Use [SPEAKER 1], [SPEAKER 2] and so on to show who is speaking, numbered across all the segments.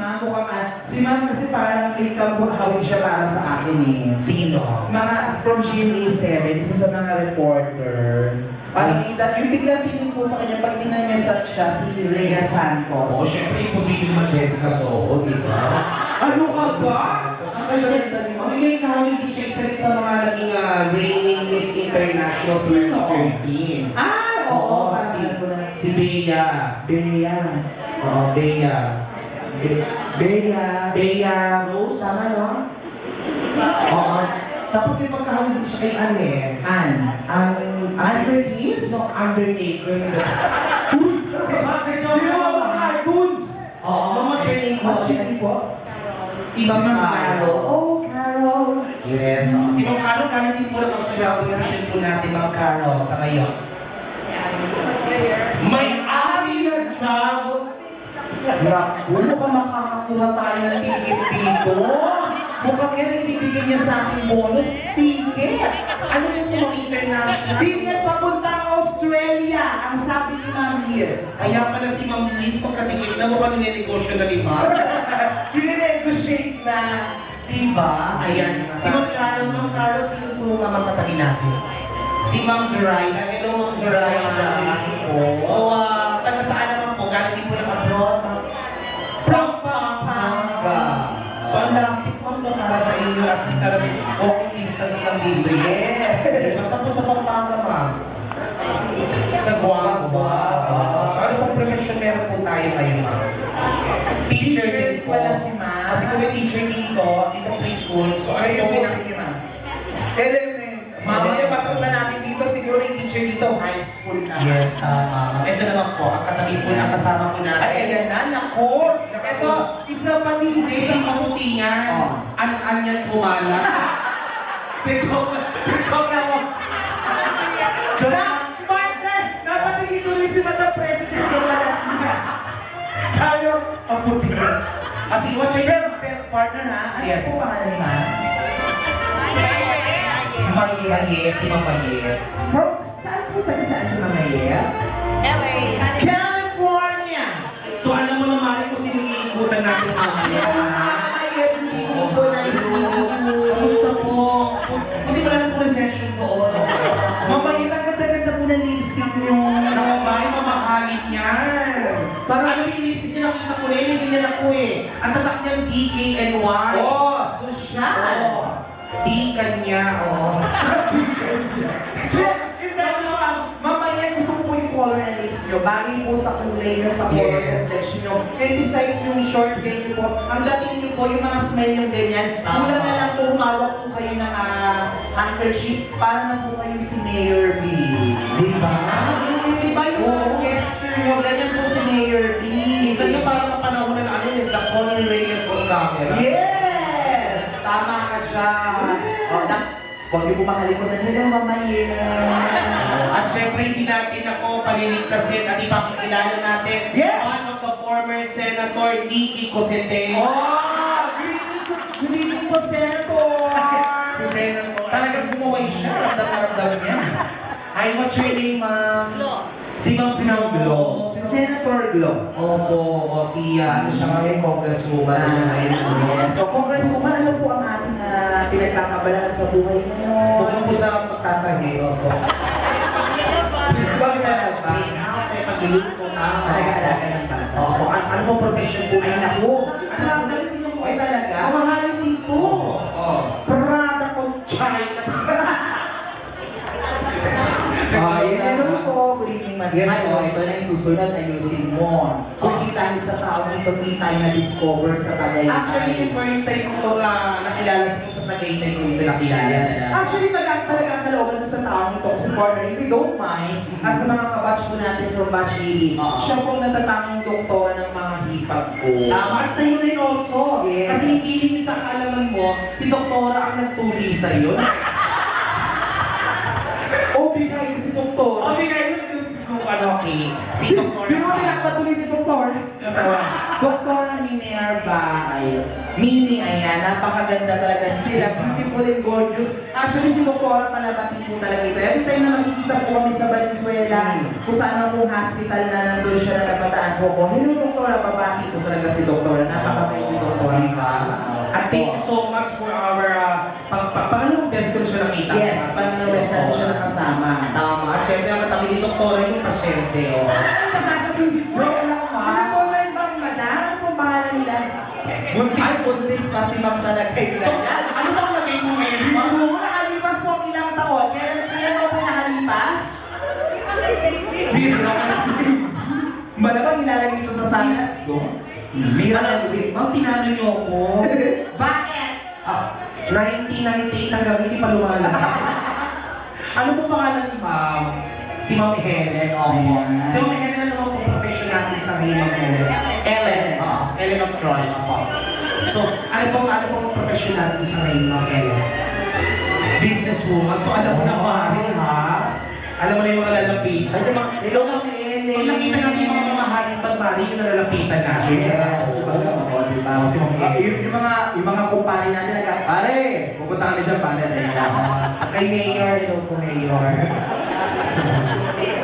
[SPEAKER 1] Ma'am, si Ma'am kasi parang may kamburhawig siya para sa akin eh.
[SPEAKER 2] Sino?
[SPEAKER 1] Mga from GMA7, isa sa mga reporter. Parang yung biglang tingin ko sa kanya, pag tinan niya siya, si Rhea Santos.
[SPEAKER 2] Oo, syempre, imposible naman Jessica Soho, di ba?
[SPEAKER 1] Ano ka ba?
[SPEAKER 2] Ang ganda ni Ma'am. May kahit siya isa rin sa mga naging reigning Miss International
[SPEAKER 1] Sino?
[SPEAKER 2] 2013.
[SPEAKER 1] Oo,
[SPEAKER 2] Si Bea.
[SPEAKER 1] Bea.
[SPEAKER 2] Oo, Bea.
[SPEAKER 1] Bea.
[SPEAKER 2] Bea Rose, tama no? Oo. Tapos may pagkahawig din siya kay Anne.
[SPEAKER 1] Ann Curtis?
[SPEAKER 2] No, Undertaker.
[SPEAKER 1] Di ba mga cartoons?
[SPEAKER 2] Oo, mga training po.
[SPEAKER 1] What's your name po? Si Ma'am Carol. Oh, Carol.
[SPEAKER 2] Yes. Si Ma'am Carol, galing din po lang ako sa celebration po natin, Ma'am Carol, sa ngayon. May ari na travel.
[SPEAKER 1] Naku, mukhang makakakuha tayo ng ticket dito. Mukhang yan ang ibibigay niya sa ating bonus. Ticket!
[SPEAKER 2] Ano po ito mga international?
[SPEAKER 1] Ticket papuntang Australia, ang sabi ni Ma'am Liz.
[SPEAKER 2] Kaya pala si Ma'am Liz, pagkatikit na mukhang ninegosyo na ni Ma'am.
[SPEAKER 1] Pine-negotiate na. Diba?
[SPEAKER 2] Ayan. Si Ma'am Carol, sino po mga katabi natin? Si Ma'am Zoraida. Hello, Ma'am Zoraida. So, taga saan naman po? Galing din po ng abroad.
[SPEAKER 1] From Pampanga.
[SPEAKER 2] So, ang lapit mo na para sa inyo at least na walking distance lang dito.
[SPEAKER 1] Yes.
[SPEAKER 2] Basta po sa Pampanga, Ma'am. Sa Guagua. So, ano pong prevention meron po tayo ngayon, Ma'am? Teacher din po.
[SPEAKER 1] Wala si Ma'am.
[SPEAKER 2] Kasi kung may teacher dito preschool, so ano yung
[SPEAKER 1] Sige, Ma'am. Mamaya papunta natin dito, siguro yung teacher dito, high school na.
[SPEAKER 2] Yes, tama. Ito naman po, ang katabi po na kasama po natin.
[SPEAKER 1] Ay, ayan na, naku! Ito, isa pa din.
[SPEAKER 2] Isang kaputingan.
[SPEAKER 1] Oh.
[SPEAKER 2] An-anyan pumala. Joke na ako.
[SPEAKER 1] Na, partner! Napatingin tuloy si Madam President sa Malatina.
[SPEAKER 2] Sabi ko, kaputingan. Kasi watch it.
[SPEAKER 1] Pero partner ha, ano
[SPEAKER 2] Yes.
[SPEAKER 1] po pangalan ni Ma'am?
[SPEAKER 2] Mayet, si Ma'am Mayet.
[SPEAKER 1] Bro, saan po tayo saan si Ma'am Mayet? California!
[SPEAKER 2] So alam mo naman kung sino iikutan natin sa Mayet.
[SPEAKER 1] Mayet, hindi po, nice meeting you.
[SPEAKER 2] Kamusta po? Hindi wala na po recession doon.
[SPEAKER 1] Ma'am Mayet, ang ganda-ganda po ng lipstick niyo.
[SPEAKER 2] May mamahalin niyan. Parang alam mo yung lipstick niya nakita ko rin, hindi niya na po eh. Ang tatak niyang DKNY.
[SPEAKER 1] Oh, social!
[SPEAKER 2] Oo. Di kanya, oh.
[SPEAKER 1] Mamaya gusto ko po yung color ng lips nyo. Bagay po sa kulay nyo, sa color complexion nyo. And besides yung short hair nyo po, ang dating nyo po, yung mga smell yung ganyan, kulang na lang po, humawak po kayo ng handkerchief para na po kayo si Mayor B. Diba? Diba yung gesture nyo, ganyan po si Mayor B.
[SPEAKER 2] Minsan na parang kapanahon na ano yun, the Connie Reyes on camera.
[SPEAKER 1] Yes! Tama ka dyan. Huwag niyo po makalikot na nila, mamayin.
[SPEAKER 2] At syempre, hindi natin ako paliligtasin at ipakikilala natin
[SPEAKER 1] Yes!
[SPEAKER 2] one of the former Senator Nikki Cosete.
[SPEAKER 1] Oh! Good evening po, Senator!
[SPEAKER 2] Si Senator.
[SPEAKER 1] Talagang bumuhay siya. Ramdam niya.
[SPEAKER 2] Hi, what's your name, ma'am? Si Ma'am
[SPEAKER 1] Glo. Si Senator Glo.
[SPEAKER 2] Opo, o si, ano siya ngayon, congresswoman na siya ngayon.
[SPEAKER 1] So, Congresswoman, ano po ang ating pinagkakabalaan sa buhay niyo?
[SPEAKER 2] Bukod po sa pagtatahi, opo.
[SPEAKER 1] Bakit na ba?
[SPEAKER 2] Greenhouse, may pagluluto na.
[SPEAKER 1] Alaga-alaga ng bata.
[SPEAKER 2] Opo, ano pong profession po?
[SPEAKER 1] Ay, naku!
[SPEAKER 2] Ano din mo?
[SPEAKER 1] Ay, talaga?
[SPEAKER 2] Mamahalin dito.
[SPEAKER 1] Oh.
[SPEAKER 2] Prada kong China.
[SPEAKER 1] Ay, ano po? Good evening, Madam.
[SPEAKER 2] Yes, po.
[SPEAKER 1] Ito na yung susunod, ayusin mo. Kung di tayo sa taong ito, di tayo na-discover sa Tagaytay.
[SPEAKER 2] Actually, yung first time ko nakilala sa Tagaytay ko ito nakilala.
[SPEAKER 1] Yes. Actually, talaga ang kalooban ko sa taong ito kasi partner, if you don't mind, at sa mga kabatch ko natin from Batch 80, siya pong natatanging doktora ng mga hipag ko.
[SPEAKER 2] Tama, at sa'yo rin also.
[SPEAKER 1] Yes.
[SPEAKER 2] Kasi hindi rin sa kaalaman mo, si Doktora ang nagturi sa'yo.
[SPEAKER 1] O, bigay si doktora.
[SPEAKER 2] Bigay mo kung ano, okay. Si Doktora.
[SPEAKER 1] Di mo pinagpatuloy ni doktor. Doktora Minerva, Mini, ayan, napakaganda talaga sila, beautiful and gorgeous. Actually, si Doktora Palabatin po talaga ito. Every time na makikita po kami sa Valenzuela, kung saan ang pong hospital na nandun siya na napataan po ko, hello Doktora, babati po talaga si Doktora, napakabait
[SPEAKER 3] our, pangalawang best ko na siya nakita.
[SPEAKER 1] Yes, parang naman siya nakasama.
[SPEAKER 2] Tama. At syempre, ang katabi ni Doktora yung pasyente. Oh.
[SPEAKER 1] Joke lang, ma. Ano po ba yung bang madam? Ano po pangalan nila?
[SPEAKER 2] Buntis.
[SPEAKER 1] Ay, buntis pa si Ma'am sa nagkailan.
[SPEAKER 2] So, ano bang lagay mo ngayon?
[SPEAKER 1] Nakalipas po ang ilang taon. Kailan daw po nakalipas? Malamang ilalagay ito sa sana.
[SPEAKER 2] Mira na, ma'am, tinanong niyo ako.
[SPEAKER 1] Bakit?
[SPEAKER 2] 1998 hanggang hindi pa lumalabas. Ano po pangalan ni ma'am? Si Ma'am Helen.
[SPEAKER 1] Ayan.
[SPEAKER 2] Si Ma'am Helen, ano po profession natin sa rin, Ma'am Helen? Ellen. Ellen of Troy. So, ano pong profession natin sa rin, Ma'am Helen? Businesswoman. So, alam mo na, Mari, ha? Alam mo na yung mga lalapitan.
[SPEAKER 1] Hello, Ma'am Ellen.
[SPEAKER 2] Pag nakita natin yung mga mamahaling pagmari, yung nalalapitan natin.
[SPEAKER 1] Yes, diba?
[SPEAKER 2] Si Ma'am Helen.
[SPEAKER 1] Yung mga kumpare natin pare, pupunta kami dyan, pare.
[SPEAKER 2] Kay Mayor, hello po, Mayor.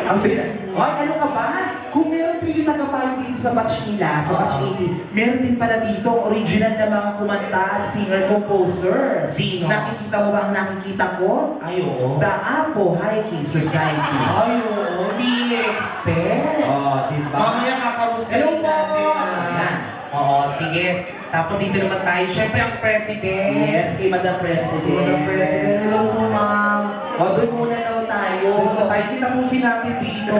[SPEAKER 1] Ang sila, ay, ano ka ba? Kung meron din yung nagkapayo dito sa batch nila, sa batch 80, meron din pala dito original na mga kumanta at singer-composer.
[SPEAKER 2] Sino?
[SPEAKER 1] Nakikita mo ba ang nakikita ko?
[SPEAKER 2] Ay, oo.
[SPEAKER 1] The Apo Hiking Society.
[SPEAKER 2] Ay, oo. Hindi in-expect.
[SPEAKER 1] Diba?
[SPEAKER 2] Mamaya kakamusta
[SPEAKER 1] Hello
[SPEAKER 2] din
[SPEAKER 1] po!
[SPEAKER 2] natin.
[SPEAKER 1] Ayan.
[SPEAKER 2] Oo, sige. Tapos dito naman tayo. Siyempre ang president.
[SPEAKER 1] Yes, kay Madam President.
[SPEAKER 2] Madam President.
[SPEAKER 1] Hello po, ma'am. O, doon muna daw tayo.
[SPEAKER 2] Doon na tayo. Kitapusin natin dito.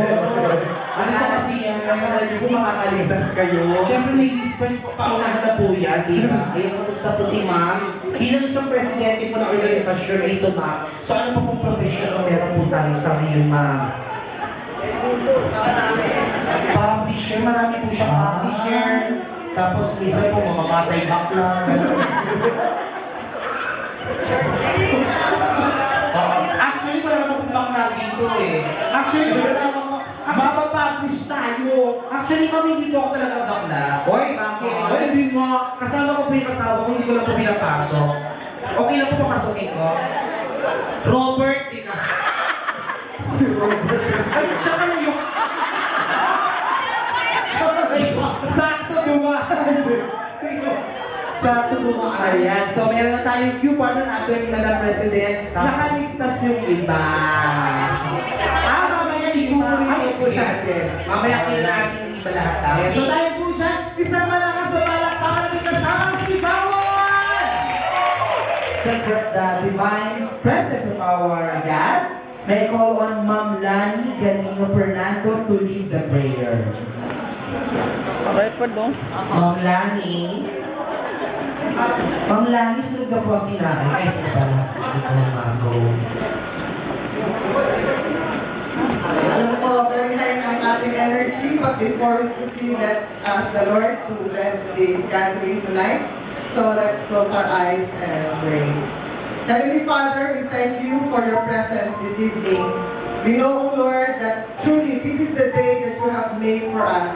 [SPEAKER 2] Ano ka kasi yan?
[SPEAKER 1] Akala niyo po makakaligtas kayo.
[SPEAKER 2] Siyempre ladies first, paunahan na po yan, di ba? Ayun, kamusta po si ma'am? Bilang isang presidente po ng organisasyon, ito ma'am. So ano pa pong profession na meron po tayo sa ngayon, ma'am? Publisher, marami po siyang publisher. Tapos minsan po mamamatay bakla. Actually, wala naman pong bakla dito eh. Actually, kasama ko,
[SPEAKER 1] Mapapublish tayo.
[SPEAKER 2] actually, ma'am, hindi po ako talaga bakla.
[SPEAKER 1] Hoy, bakit? Hoy,
[SPEAKER 2] Hindi mo. Kasama ko po yung kasama ko, hindi ko lang po pinapasok. Okay lang po papasokin ko? Robert, di ka.
[SPEAKER 1] Si Robert.
[SPEAKER 2] Ay, siya ka lang yung...
[SPEAKER 1] Sakto dumaan. Sakto dumaan. Ayan. So, meron na tayong cue partner after ni Madam President. Nakaligtas yung iba. Mamaya ikukulit po natin.
[SPEAKER 2] Mamaya kila natin yung iba lahat.
[SPEAKER 1] Okay, so tayo po dyan, isang malakas sa palakpakan natin kasama si Bawal! The divine presence of our God. May I call on Ma'am Lani Galino Fernando to lead the prayer. Ma'am Lani. Ma'am Lani, sunod na po si Nani. Ay, ito pala. Ito na ako.
[SPEAKER 4] Alam ko, very high ang ating energy, but before we proceed, let's ask the Lord to bless this gathering tonight. So let's close our eyes and pray. Heavenly Father, we thank you for your presence this evening. We know, Lord, that truly this is the day that you have made for us.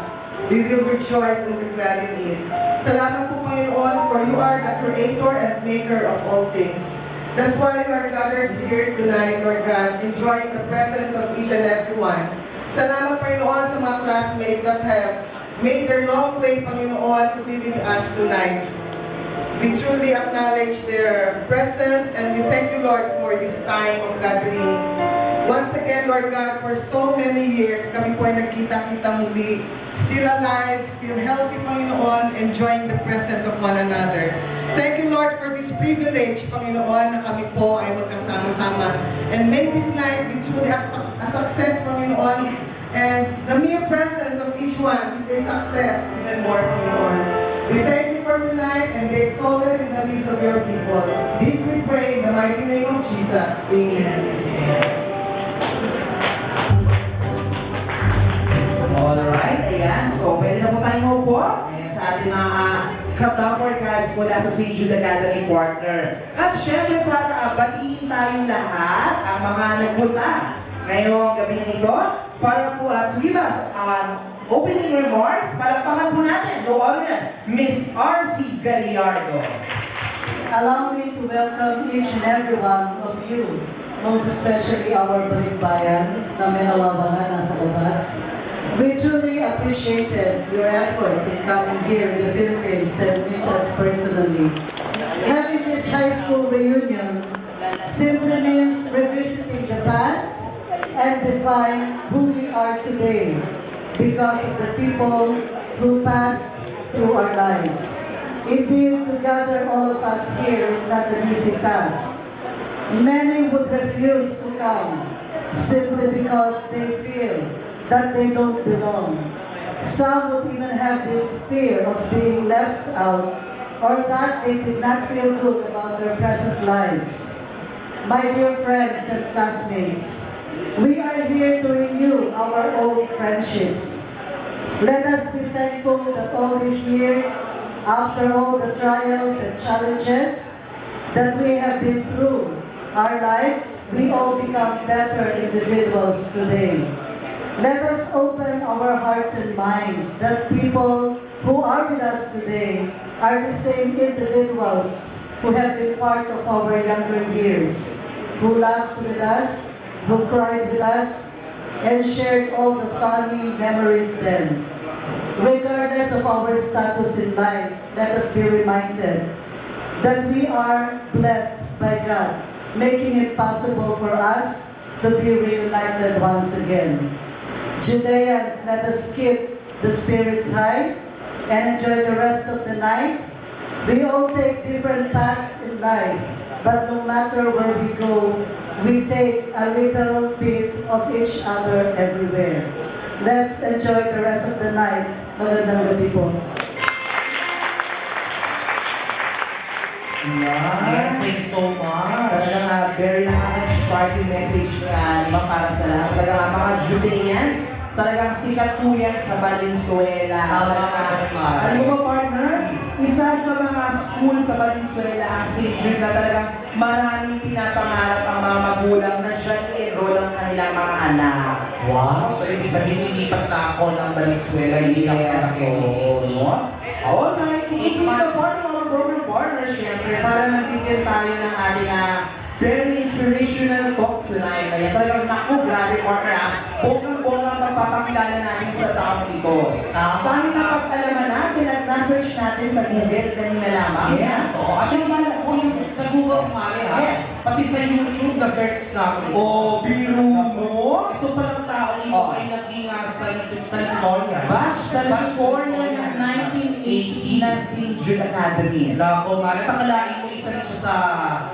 [SPEAKER 4] We will rejoice and be glad in it. Salamat po, Panginoon, for you are the creator and maker of all things. That's why we are gathered here tonight, Lord God, enjoying the presence of each and every one. Salamat, Panginoon, sa mga classmates that have made their long way, Panginoon, to be with us tonight. We truly acknowledge their presence and we thank you, Lord, for this time of gathering. Once again, Lord God, for so many years, kami po ay nagkita-kita muli, still alive, still healthy, Panginoon, enjoying the presence of one another. Thank you, Lord, for this privilege, Panginoon, na kami po ay magkasama-sama. And may this night be truly a success, Panginoon, and the mere presence of each one is a success even more, Panginoon. We thank you for tonight and be exalted in the midst of your people. This we pray in the mighty name of Jesus. Amen.
[SPEAKER 1] Alright, ayan. So, pwede na po tayo maupo. Ayan, sa ating mga ka-bumper guys mula sa Siju the Gathering Partner. At syempre, para batiin tayo lahat ang mga nagpunta ngayong gabi na ito para po give us opening remarks. Palakpakan po natin, go on yan, Miss R.C. Galliardo.
[SPEAKER 5] Allow me to welcome each and every one of you, most especially our balikbayans na may nawawalan nasa labas. We truly appreciated your effort in coming here in the Philippines and meet us personally. Having this high school reunion simply means revisiting the past and define who we are today because of the people who passed through our lives. Indeed, to gather all of us here is not an easy task. Many would refuse to come simply because they feel that they don't belong. Some would even have this fear of being left out or that they did not feel good about their present lives. My dear friends and classmates, we are here to renew our old friendships. Let us be thankful that all these years, after all the trials and challenges that we have been through our lives, we all become better individuals today. Let us open our hearts and minds that people who are with us today are the same individuals who have been part of our younger years, who laughed with us, who cried with us, and shared all the funny memories then. Regardless of our status in life, let us be reminded that we are blessed by God, making it possible for us to be reunited once again. Judeans, let us keep the spirits high and enjoy the rest of the night. We all take different paths in life, but no matter where we go, we take a little bit of each other everywhere. Let's enjoy the rest of the night. Magandang gabi po.
[SPEAKER 2] Yes, thank you so much.
[SPEAKER 1] Talagang very inspiring message yan, diba, para sa lahat. Talagang mga Judeans, talagang sikat po yan sa Valenzuela. Alam mo ba, partner? Isa sa mga school sa Valenzuela, ang St. Jude, na talagang maraming pinapangarap ang mga magulang na dyan i-enroll ang kanilang mga anak.
[SPEAKER 2] Wow, so ibig sabihin, nilipat na ako ng Valenzuela, hindi na ako
[SPEAKER 1] Alright, hindi na part ng our program partner, syempre, para nagigil tayo ng ating very inspirational talk tonight. Kaya talagang naku, grabe partner bonggang-bongga ang pagpapakilala natin sa taong ito. Dahil napag-alaman natin at na-search natin sa Google kanina lamang.
[SPEAKER 2] Yes, oo. At yung mga po yung sa Google Smile, ha?
[SPEAKER 1] Yes.
[SPEAKER 2] Pati sa YouTube, na-search na ako nito.
[SPEAKER 1] Oh, biro mo?
[SPEAKER 2] Ito palang tao ito ay naging sa Victoria.
[SPEAKER 1] Bash sa Victoria ng 1980 na St. Jude Academy.
[SPEAKER 2] Nako nga, natakalain mo isa rin siya sa...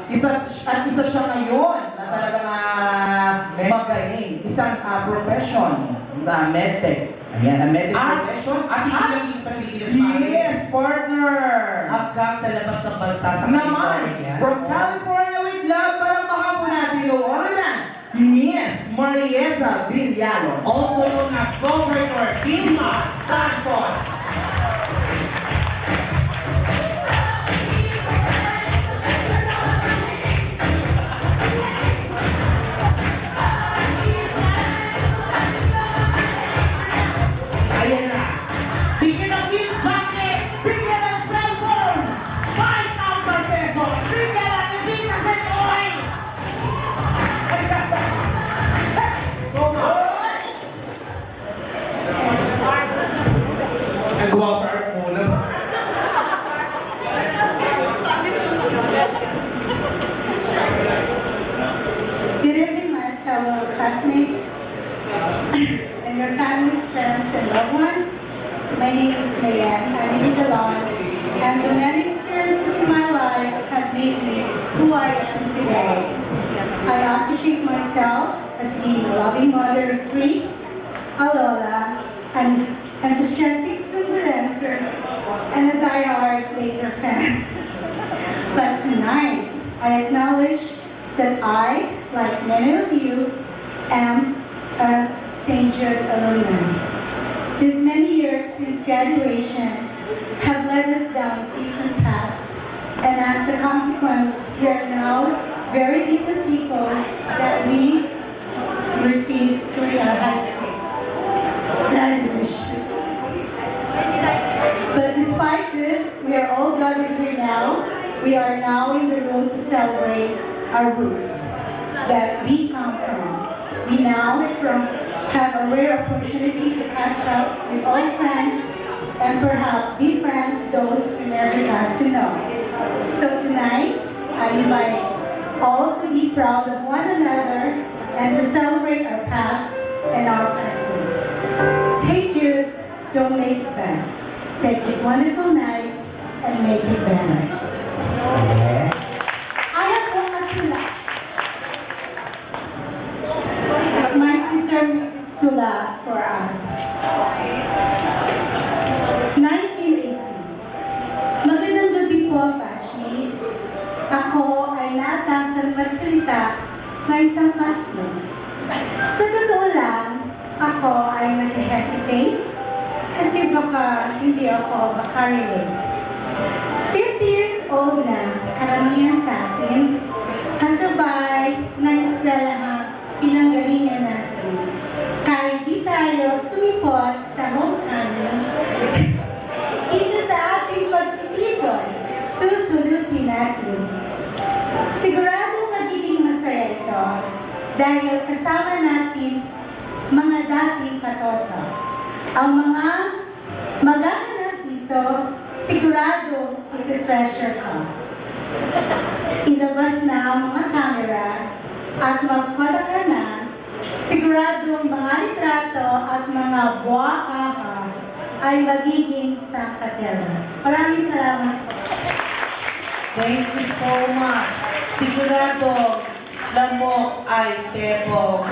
[SPEAKER 1] Isa siya ngayon na talagang magaling. Isang profession na medtech. Ayan, medtech profession.
[SPEAKER 2] At hindi lang dito sa Pilipinas.
[SPEAKER 1] Yes, partner!
[SPEAKER 2] Hanggang sa labas ng bansa sa
[SPEAKER 1] Naman,
[SPEAKER 2] California.
[SPEAKER 1] from California with love, parang baka po natin yung ano na, Miss Marietta Villalon.
[SPEAKER 2] Also known as Governor Vilma Santos. Ayan na. Bigyan ng gift jacket.
[SPEAKER 1] Bigyan ng cellphone!
[SPEAKER 2] 5,000 pesos.
[SPEAKER 1] Bigyan ng Invita Set Oil!
[SPEAKER 2] Nag-water muna.
[SPEAKER 6] Good evening, my fellow classmates and your families, friends, and loved ones. My name is Mayan Animigalan, and the many experiences in my life have made me who I am today. I associate myself as being a loving mother of three, a Lola, an enthusiastic student dancer, and a diehard Laker fan. But tonight, I acknowledge that I, like many of you, am a St. Jude alumni. These many years since graduation have led us down different paths, and as a consequence, we are now very different people that we received during our high school graduation. But despite this, we are all gathered here now. We are now in the room to celebrate our roots that we come from. We now have a rare opportunity to catch up with old friends and perhaps be friends those we never got to know. So tonight, I invite all to be proud of one another and to celebrate our past and our present. Hey Jude, don't make it bad. Take this wonderful night and make it better. I have one atula. My sister makes tula for us. 1980. Magandang gabi po, batchmates. Ako ay naatasan magsalita ng isang classmate. Sa totoo lang, ako ay nag-hesitate kasi baka hindi ako makarelate. 50 years old na karamihan sa atin, kasabay ng eskwelahang pinanggalingan natin. Kahit di tayo sumipot sa homecoming, dito sa ating pagtitipon, susunutin natin. Sigurado magiging masaya ito dahil kasama natin mga dating katoto. Ang mga magaganap dito, sigurado iti-treasure ka. Ilabas na ang mga camera at magkola ka na, siguradong mga litrato at mga buwakaha ay magiging sangkatera. Maraming salamat po.
[SPEAKER 2] Thank you so much. Sigurado, lamok ay tepok.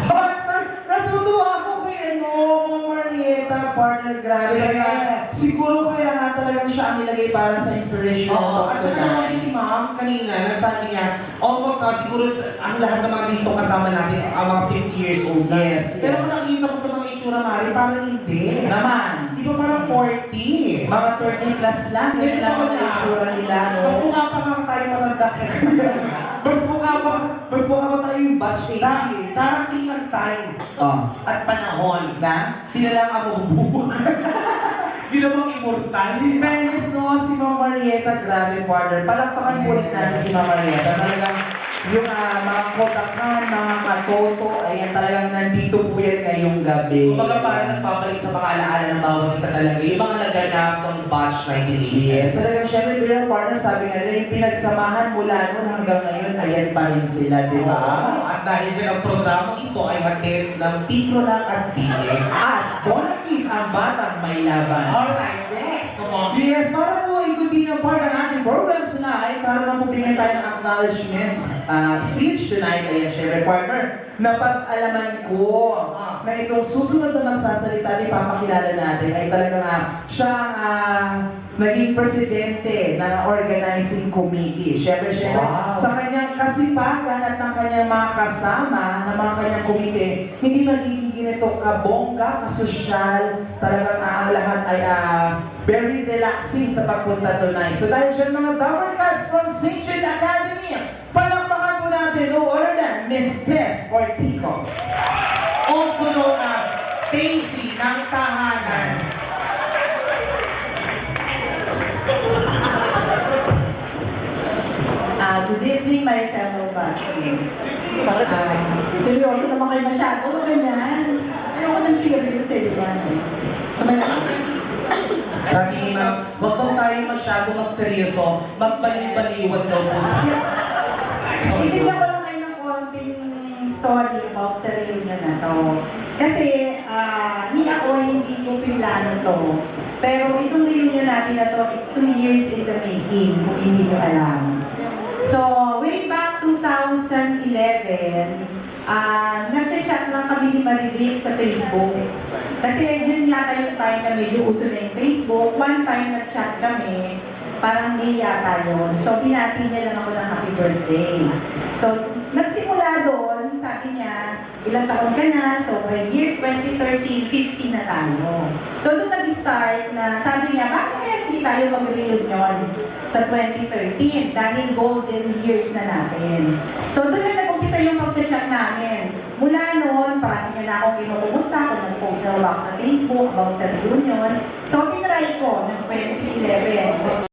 [SPEAKER 1] Partner, natutuwa ako kay Ma'am Marieta, partner, grabe.
[SPEAKER 2] Yes.
[SPEAKER 1] Siguro kaya nga talagang siya ang nilagay para sa inspiration ng
[SPEAKER 2] Oo, at
[SPEAKER 1] Dr.
[SPEAKER 2] saka naman ni Ma'am kanina, nasabi niya, almost siguro ang lahat ng mga dito kasama natin, ang mga 50 years old na.
[SPEAKER 1] Yes,
[SPEAKER 2] Pero
[SPEAKER 1] yes.
[SPEAKER 2] kung nakikita mo sa mga itsura, Mari, parang hindi.
[SPEAKER 1] Naman.
[SPEAKER 2] Di ba parang 40?
[SPEAKER 1] Mga 30 plus lang, yan lang ang itsura nila, no?
[SPEAKER 2] Mas mukha pa nga tayo matanda kaysa sa kanila.
[SPEAKER 1] Mas mukha pa tayo yung batch 80.
[SPEAKER 2] Darating ang time
[SPEAKER 1] Oh.
[SPEAKER 2] at panahon
[SPEAKER 1] Na?
[SPEAKER 2] sila lang ang mabubuhay. Yun namang immortal.
[SPEAKER 1] In fairness, no, si Ma'am Marieta, grabe, partner. Palakpakan po ulit natin si Ma'am Marieta. Talagang yung mga kotakan, mga katoto, ayan talagang nandito po yan ngayong gabi.
[SPEAKER 2] Kumbaga parang nagpapalik sa mga alaala ng bawat isa talaga. Yung mga naganap ng batch 1980.
[SPEAKER 1] Yes, talagang syempre, bilang partner, sabi nga nila, yung pinagsamahan mula noon hanggang ngayon, ayan pa rin sila, di ba?
[SPEAKER 2] At dahil dyan ang programang ito ay hatid ng Pitrolang at Pile.
[SPEAKER 1] At Bonakit ang batang may laban.
[SPEAKER 2] Alright, next. Come on.
[SPEAKER 1] Yes, para po ikutin ang part ng ating program tonight, para na po bigyan tayo ng acknowledgements, speech tonight, ayan, syempre partner, napag-alaman ko na itong susunod na magsasalita at ipapakilala natin ay talagang siya ang naging presidente ng organizing committee. Syempre,
[SPEAKER 2] Wow.
[SPEAKER 1] sa kanyang kasipagan at ng kanyang mga kasama ng mga kanyang komite, hindi magiging ganito kabongga, kasosyal, talagang ang lahat ay very relaxing sa pagpunta tonight. So dahil dyan mga Tower Cats from St. Jude Academy, palakpakan po natin no other than Miss Tess Ortico.
[SPEAKER 2] Also known as Daisy ng Tahanan.
[SPEAKER 4] Good evening, my fellow batchmates. Seryoso naman kayo masyado, huwag ganyan. Ayoko nang seryoso sa inyo. So, may
[SPEAKER 2] Sabi ni Ma'am, huwag daw tayo masyado magseryoso, magbaliw-baliwan daw po.
[SPEAKER 4] Ibigyan ko lang kayo ng konting story about sa reunion na to. Kasi, ni ako hindi ko pinlano to. Pero itong reunion natin na to is 2 years in the making, kung hindi nyo alam. So, way back 2011, nag-chat lang kami ni Marivic sa Facebook. Kasi yun yata yung time na medyo uso na yung Facebook. One time nag-chat kami, parang May yata yun. So, pinati niya lang ako ng happy birthday. So, nagsimula doon, sabi niya, ilang taon ka na? So, by year 2013, 50 na tayo. So, doon nag-start na sabi niya, bakit kaya hindi tayo mag-reunion sa 2013 dahil golden years na natin. So, doon na nag-umpisa yung pag-chat namin. Mula noon, parang niya na akong kinukumusta kung nag-post na ako sa Facebook about sa reunion. So, tinry ko ng 2011.